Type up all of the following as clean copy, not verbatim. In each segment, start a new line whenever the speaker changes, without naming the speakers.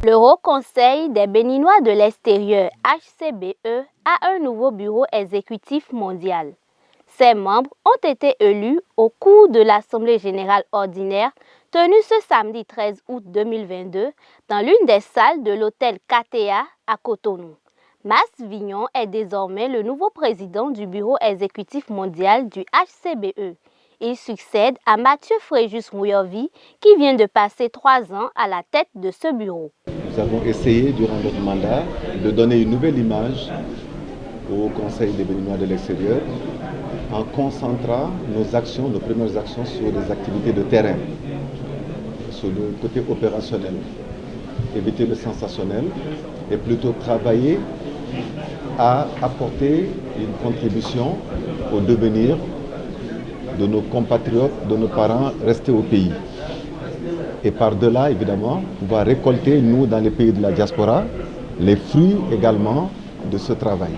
Le Haut Conseil des Béninois de l'extérieur, HCBE, a un nouveau bureau exécutif mondial. Ses membres ont été élus au cours de l'Assemblée générale ordinaire tenue ce samedi 13 août 2022 dans l'une des salles de l'hôtel KTA à Cotonou. Mas Vignon est désormais le nouveau président du bureau exécutif mondial du HCBE. Il succède à Mathieu Fréjus-Mouyovi qui vient de passer 3 ans à la tête de ce bureau.
Nous avons essayé durant notre mandat de donner une nouvelle image au Conseil des Béninois de l'extérieur en concentrant nos premières actions sur des activités de terrain, sur le côté opérationnel, éviter le sensationnel et plutôt travailler à apporter une contribution au devenir de nos compatriotes, de nos parents restés au pays. Et par-delà, évidemment, pouvoir récolter, nous, dans les pays de la diaspora, les fruits également de ce travail.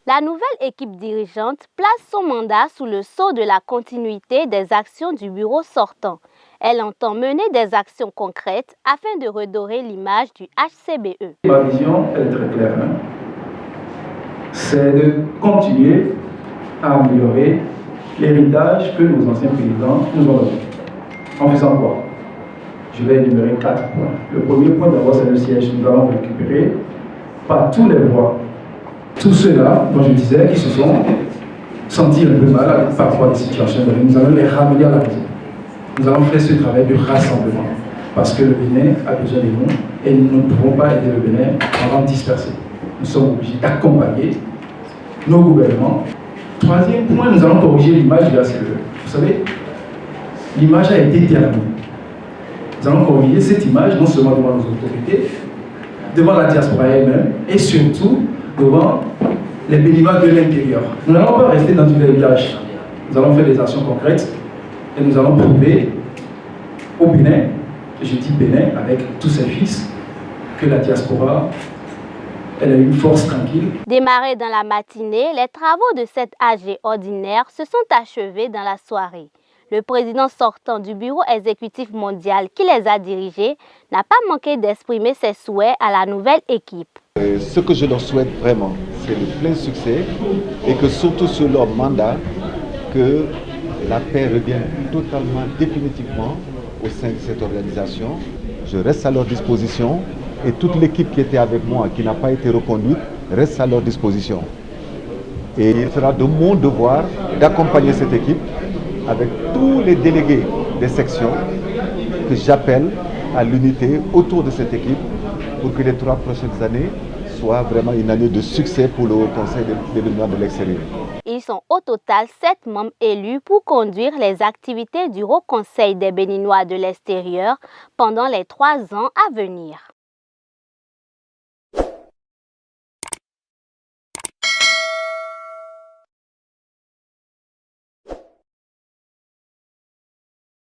La nouvelle équipe dirigeante place son mandat sous le sceau de la continuité des actions du bureau sortant. Elle entend mener des actions concrètes afin de redorer l'image du HCBE.
Ma vision est très claire. C'est de continuer à améliorer l'héritage que nos anciens présidents nous ont donné. En faisant quoi? Je vais énumérer 4 points. Le premier point, d'abord, c'est le siège. Nous allons récupérer par tous les voies tous ceux-là, dont je disais, qui se sont sentis un peu mal avec parfois des situations. Nous allons les ramener à la maison. Nous allons faire ce travail de rassemblement. Parce que le Bénin a besoin de nous et nous ne pouvons pas aider le Bénin en disperser. Nous sommes obligés d'accompagner nos gouvernements. Troisième point, nous allons corriger l'image de la CE. Vous savez, l'image a été terminée. Nous allons corriger cette image non seulement devant nos autorités, devant la diaspora elle-même et surtout devant les Béninois de l'intérieur. Nous n'allons pas rester dans du verbiage. Nous allons faire des actions concrètes et nous allons prouver au Bénin, et je dis Bénin avec tous ses fils, que la diaspora, elle a une force tranquille.
Démarrés dans la matinée, les travaux de cette AG ordinaire se sont achevés dans la soirée. Le président sortant du bureau exécutif mondial qui les a dirigés n'a pas manqué d'exprimer ses souhaits à la nouvelle équipe.
Ce que je leur souhaite vraiment, c'est le plein succès et que surtout sur leur mandat, que la paix revienne totalement, définitivement au sein de cette organisation. Je reste à leur disposition et toute l'équipe qui était avec moi, qui n'a pas été reconduite, reste à leur disposition. Et il sera de mon devoir d'accompagner cette équipe avec tous les délégués des sections que j'appelle à l'unité autour de cette équipe pour que les 3 prochaines années soient vraiment une année de succès pour le Haut Conseil des Béninois de l'extérieur.
Ils sont au total 7 membres élus pour conduire les activités du Haut Conseil des Béninois de l'extérieur pendant les 3 ans à venir.